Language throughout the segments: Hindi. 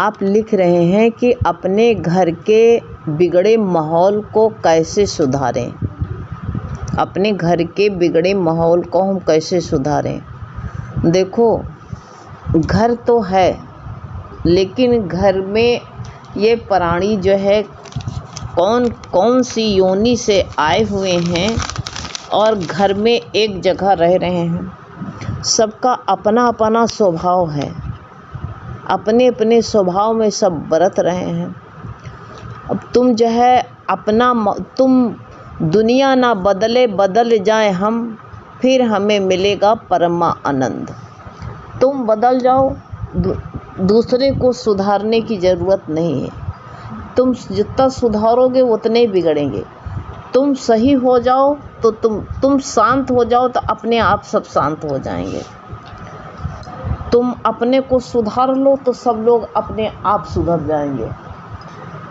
आप लिख रहे हैं कि अपने घर के बिगड़े माहौल को कैसे सुधारें। अपने घर के बिगड़े माहौल को हम कैसे सुधारें। देखो, घर तो है, लेकिन घर में ये प्राणी जो है कौन कौन सी योनि से आए हुए हैं और घर में एक जगह रह रहे हैं। सबका अपना अपना स्वभाव है, अपने अपने स्वभाव में सब बरत रहे हैं। अब तुम जो है तुम दुनिया ना बदल जाए हम, फिर हमें मिलेगा परमा आनंद। तुम बदल जाओ, दूसरे को सुधारने की ज़रूरत नहीं है। तुम जितना सुधारोगे उतने ही बिगड़ेंगे। तुम सही हो जाओ तो तुम शांत हो जाओ तो अपने आप सब शांत हो जाएंगे। तुम अपने को सुधार लो तो सब लोग अपने आप सुधर जाएंगे।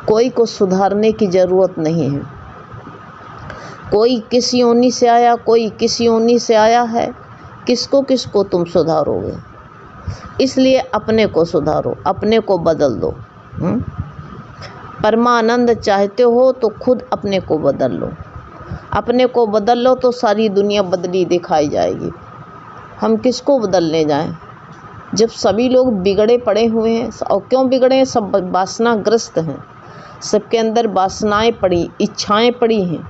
कोई को सुधारने की ज़रूरत नहीं है। कोई किस योनि से आया, कोई किस योनि से आया है, किसको किसको तुम सुधारोगे। इसलिए अपने को सुधारो, अपने को बदल दो। परमानंद चाहते हो तो खुद अपने को बदल लो। अपने को बदल लो तो सारी दुनिया बदली दिखाई जाएगी। हम किसको बदलने जाएं जब सभी लोग बिगड़े पड़े हुए हैं। और क्यों बिगड़े हैं? सब वासनाग्रस्त हैं। सबके अंदर वासनाएं पड़ी, इच्छाएं पड़ी हैं।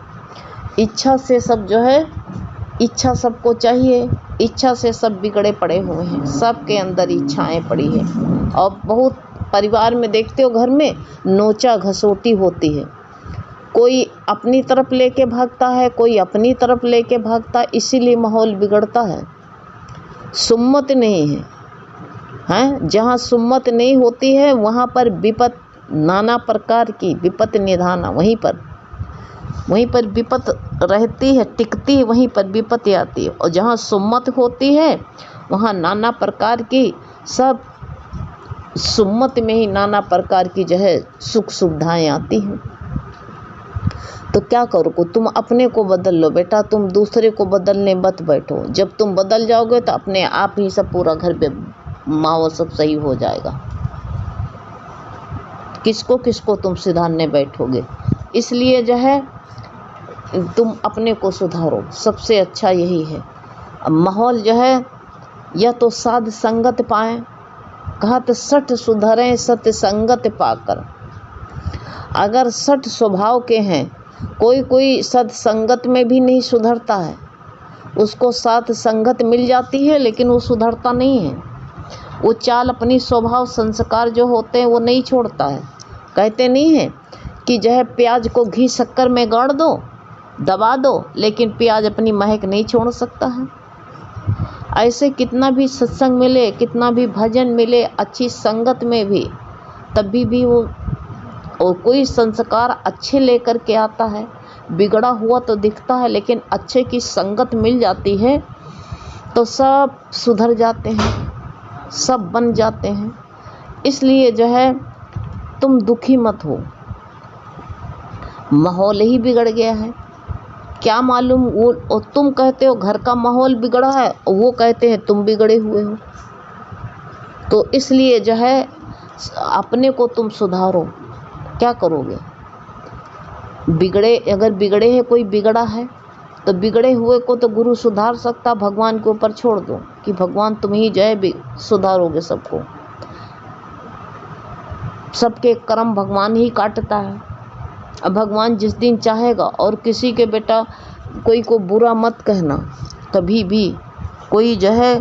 इच्छा से सब जो है, इच्छा सबको चाहिए, इच्छा से सब बिगड़े पड़े हुए हैं। सबके अंदर इच्छाएं पड़ी हैं। और बहुत परिवार में देखते हो, घर में नोचा घसोटी होती है। कोई अपनी तरफ लेके भागता है, कोई अपनी तरफ लेके भागता है। इसीलिए माहौल बिगड़ता है। सुम्मत नहीं है, हैं? जहाँ सुम्मत नहीं होती है वहाँ पर विपत, नाना प्रकार की विपत निधाना, वहीं पर विपत रहती है, टिकती है, वहीं पर विपत्ति आती है। और जहाँ सुम्मत होती है वहाँ नाना प्रकार की, सब सुम्मत में ही नाना प्रकार की जो है सुख सुविधाएं आती हैं। तो क्या करो, तुम अपने को बदल लो बेटा, तुम दूसरे को बदलने मत बैठो। जब तुम बदल जाओगे तो अपने आप ही सब पूरा घर पे माहौल सब सही हो जाएगा। किसको किसको तुम सुधारने बैठोगे। इसलिए जो है तुम अपने को सुधारो, सबसे अच्छा यही है। माहौल जो है या तो साध संगत पाएं, कहा तो सठ सुधरें सत्य संगत पाकर। अगर सठ स्वभाव के हैं, कोई सत्संगत में भी नहीं सुधरता है। उसको साथ संगत मिल जाती है लेकिन वो सुधरता नहीं है। वो चाल, अपनी स्वभाव संस्कार जो होते हैं वो नहीं छोड़ता है। कहते नहीं है कि जो है प्याज को घी शक्कर में गाड़ दो, दबा दो, लेकिन प्याज अपनी महक नहीं छोड़ सकता है। ऐसे कितना भी सत्संग मिले, कितना भी भजन मिले, अच्छी संगत में भी, तभी भी वो और कोई संस्कार अच्छे लेकर के आता है। बिगड़ा हुआ तो दिखता है, लेकिन अच्छे की संगत मिल जाती है तो सब सुधर जाते हैं, सब बन जाते हैं। इसलिए जो है तुम दुखी मत हो। माहौल ही बिगड़ गया है, क्या मालूम। वो और तुम कहते हो घर का माहौल बिगड़ा है, और वो कहते हैं तुम बिगड़े हुए हो। तो इसलिए जो है अपने को तुम सुधारो। क्या करोगे? अगर बिगड़े हैं, कोई बिगड़ा है तो बिगड़े हुए को तो गुरु सुधार सकता। भगवान के ऊपर छोड़ दो कि भगवान तुम ही जो है सुधारोगे सबको। सबके कर्म भगवान ही काटता है। अब भगवान जिस दिन चाहेगा, और किसी के बेटा कोई को बुरा मत कहना कभी भी। कोई जो है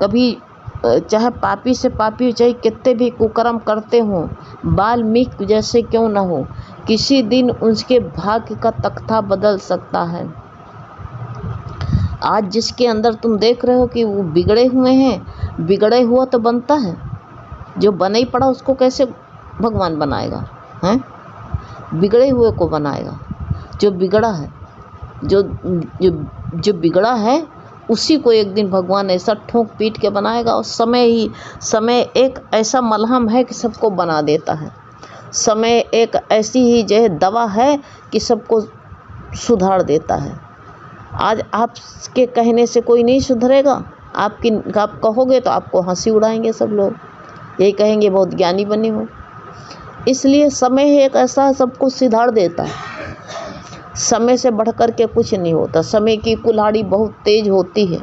कभी चाहे पापी से पापी, चाहे कितने भी कुकर्म करते हों, वाल्मीकि जैसे क्यों न हो, किसी दिन उसके भाग्य का तख्ता बदल सकता है। आज जिसके अंदर तुम देख रहे हो कि वो बिगड़े हुए हैं, बिगड़े हुआ तो बनता है। जो बना ही पड़ा उसको कैसे भगवान बनाएगा? हैं? बिगड़े हुए को बनाएगा। जो बिगड़ा है, जो बिगड़ा है, उसी को एक दिन भगवान ऐसा ठोक पीट के बनाएगा। और समय एक ऐसा मलहम है कि सबको बना देता है। समय एक ऐसी ही जो है दवा है कि सबको सुधार देता है। आज आपके कहने से कोई नहीं सुधरेगा। आप कहोगे तो आपको हंसी उड़ाएंगे सब लोग। यही कहेंगे बहुत ज्ञानी बने हो। इसलिए समय ही एक ऐसा सब कुछ सिधार देता है। समय से बढ़कर के कुछ नहीं होता। समय की कुल्हाड़ी बहुत तेज होती है,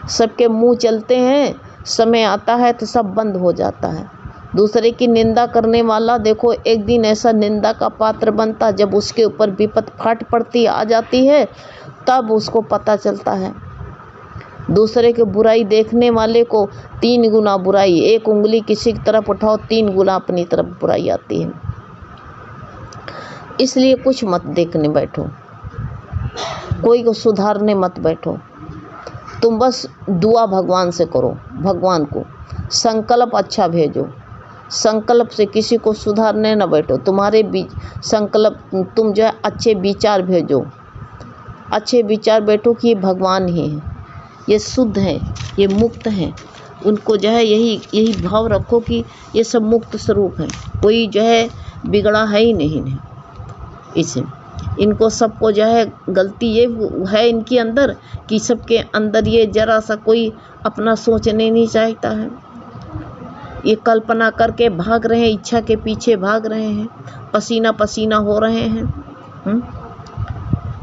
सबके मुंह चलते हैं, समय आता है तो सब बंद हो जाता है। दूसरे की निंदा करने वाला देखो एक दिन ऐसा निंदा का पात्र बनता, जब उसके ऊपर विपत फाट पड़ती आ जाती है तब उसको पता चलता है। दूसरे की बुराई देखने वाले को 3 गुना बुराई, एक उंगली किसी की तरफ उठाओ 3 गुना अपनी तरफ बुराई आती है। इसलिए कुछ मत देखने बैठो, कोई को सुधारने मत बैठो। तुम बस दुआ भगवान से करो, भगवान को संकल्प अच्छा भेजो। संकल्प से किसी को सुधारने न बैठो। तुम्हारे संकल्प, तुम जो है अच्छे विचार भेजो, अच्छे विचार बैठो कि ये भगवान ही है, ये शुद्ध हैं, ये मुक्त हैं। उनको जो है यही भाव रखो कि ये सब मुक्त स्वरूप हैं, कोई जो है बिगड़ा है ही नहीं इसे। इनको सबको जो है गलती ये है इनके अंदर कि सबके अंदर ये जरा सा कोई अपना सोचने नहीं चाहता है। ये कल्पना करके भाग रहे हैं, इच्छा के पीछे भाग रहे हैं, पसीना पसीना हो रहे हैं।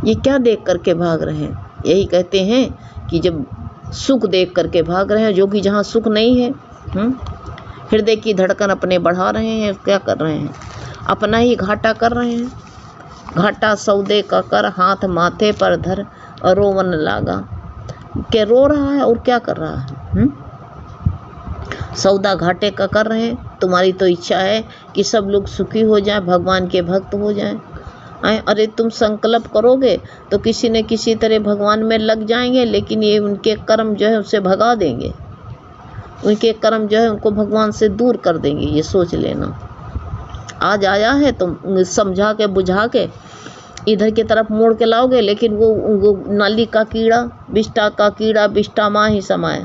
ये क्या देख करके भाग रहे हैं? यही कहते हैं कि जब सुख देख करके भाग रहे हैं, जो कि जहाँ सुख नहीं है। हृदय की धड़कन अपने बढ़ा रहे हैं, क्या कर रहे हैं? अपना ही घाटा कर रहे हैं। घाटा सौदे का कर, हाथ माथे पर धर और रोवन लागा। क्या रो रहा है और क्या कर रहा है? सौदा घाटे का कर रहे हैं। तुम्हारी तो इच्छा है कि सब लोग सुखी हो जाएं, भगवान के भक्त हो जाएं। अरे तुम संकल्प करोगे तो किसी न किसी तरह भगवान में लग जाएंगे, लेकिन ये उनके कर्म जो है उसे भगा देंगे। उनके कर्म जो है उनको भगवान से दूर कर देंगे, ये सोच लेना। आज आया है तो समझा के बुझा के इधर की तरफ मोड़ के लाओगे, लेकिन वो नाली का कीड़ा, बिष्टा का कीड़ा बिष्टा माँ ही समाए।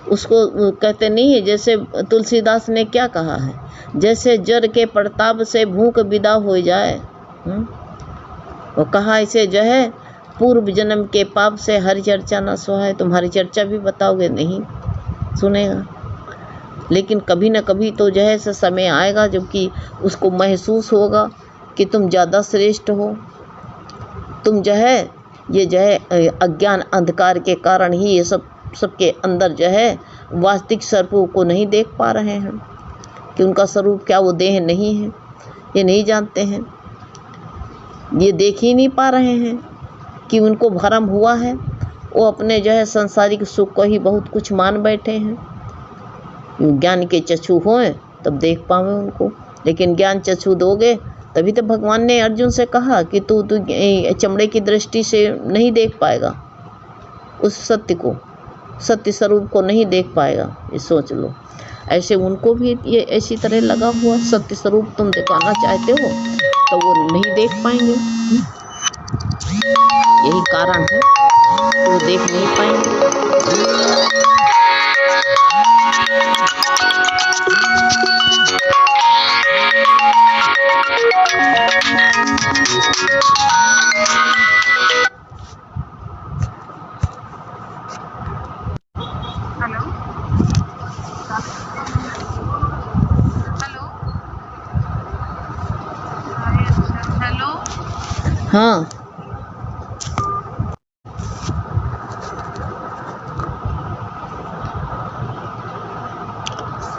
उसको कहते नहीं है, जैसे तुलसीदास ने क्या कहा है, जैसे जर के प्रताप से भूख विदा हो जाए। वो कहा इसे जो है पूर्व जन्म के पाप से हरि चर्चा न सुहाए। तुम्हारी चर्चा भी बताओगे नहीं सुनेगा, लेकिन कभी न कभी तो जो है समय आएगा जबकि उसको महसूस होगा कि तुम ज़्यादा श्रेष्ठ हो। तुम जो है ये जो है अज्ञान अंधकार के कारण ही ये सबके अंदर जो है वास्तविक स्वरूप को नहीं देख पा रहे हैं कि उनका स्वरूप क्या वो देह नहीं है, ये नहीं जानते हैं। ये देख ही नहीं पा रहे हैं कि उनको भ्रम हुआ है। वो अपने जो है सांसारिक सुख को ही बहुत कुछ मान बैठे हैं। ज्ञान के चक्षु हों तब देख पावे उनको, लेकिन ज्ञान चक्षु दोगे तभी तो भगवान ने अर्जुन से कहा कि तू चमड़े की दृष्टि से नहीं देख पाएगा, उस सत्य को, सत्य स्वरूप को नहीं देख पाएगा। ये सोच लो। ऐसे उनको भी ये ऐसी तरह लगा हुआ सत्य स्वरूप तुम दिखाना चाहते हो तो वो नहीं देख पाएंगे। यही कारण है वो देख नहीं पाएंगे। हाँ,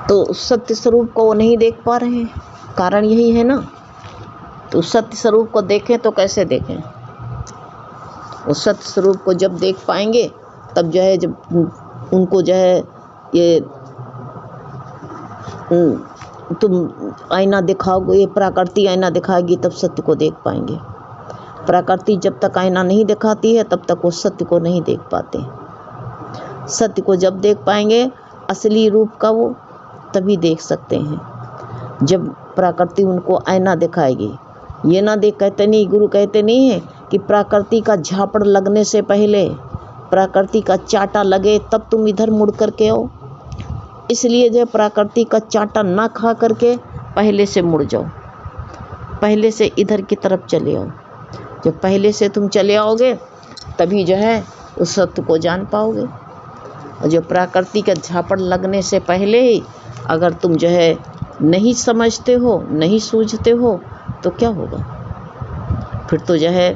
तो सत्य स्वरूप को वो नहीं देख पा रहे हैं, कारण यही है ना। तो सत्य स्वरूप को देखें तो कैसे देखें? उस सत्य स्वरूप को जब देख पाएंगे तब जो है, जब उनको जो है ये तुम आईना दिखाओगे, ये प्रकृति आईना दिखाएगी तब सत्य को देख पाएंगे। प्रकृति जब तक आईना नहीं दिखाती है तब तक वो सत्य को नहीं देख पाते। सत्य को जब देख पाएंगे असली रूप का वो तभी देख सकते हैं जब प्रकृति उनको आईना दिखाएगी। ये ना देख, कहते नहीं, गुरु कहते नहीं है कि प्रकृति का झापड़ लगने से पहले, प्रकृति का चाटा लगे तब तुम इधर मुड़ करके आओ। इसलिए जो प्रकृति का चाटा ना खा करके पहले से मुड़ जाओ, पहले से इधर की तरफ चले आओ। जब पहले से तुम चले आओगे तभी जो है उस सत्य को जान पाओगे। और जो प्रकृति का झापड़ लगने से पहले ही अगर तुम जो है नहीं समझते हो, नहीं सूझते हो तो क्या होगा? फिर तो जो है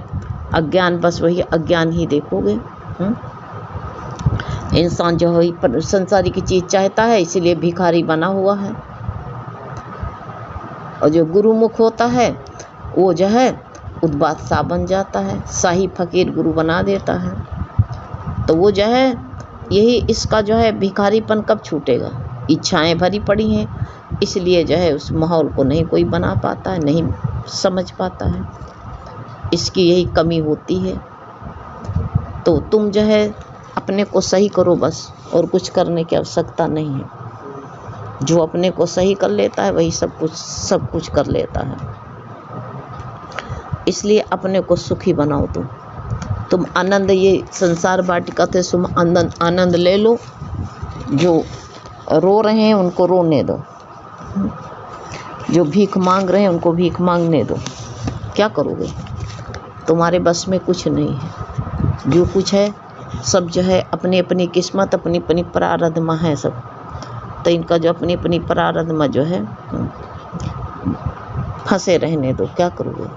अज्ञान, बस वही अज्ञान ही देखोगे। इंसान जो है संसारी की चीज़ चाहता है, इसीलिए भिखारी बना हुआ है। और जो गुरुमुख होता है वो जो है उद्बादशाह बन जाता है, शाही फकीर गुरु बना देता है। तो वो जो है यही इसका जो है भिखारीपन कब छूटेगा? इच्छाएं भरी पड़ी हैं, इसलिए जो है उस माहौल को नहीं कोई बना पाता है, नहीं समझ पाता है। इसकी यही कमी होती है। तो तुम जो है अपने को सही करो बस, और कुछ करने की आवश्यकता नहीं है। जो अपने को सही कर लेता है वही सब कुछ कर लेता है। इसलिए अपने को सुखी बनाओ। तुम आनंद, ये संसार वाटिका से तुम आनंद ले लो। जो रो रहे हैं उनको रोने दो, जो भीख मांग रहे हैं उनको भीख मांगने दो। क्या करोगे? तुम्हारे बस में कुछ नहीं है। जो कुछ है सब जो है अपनी अपनी किस्मत, अपनी अपनी प्रारब्ध है सब। तो इनका जो अपनी अपनी प्रारब्ध में जो है फंसे रहने दो। क्या करोगे?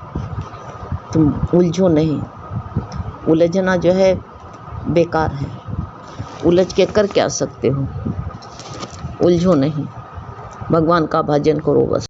तुम उलझो नहीं। उलझना जो है बेकार है। उलझ के कर क्या सकते हो? उलझो नहीं, भगवान का भजन करो बस।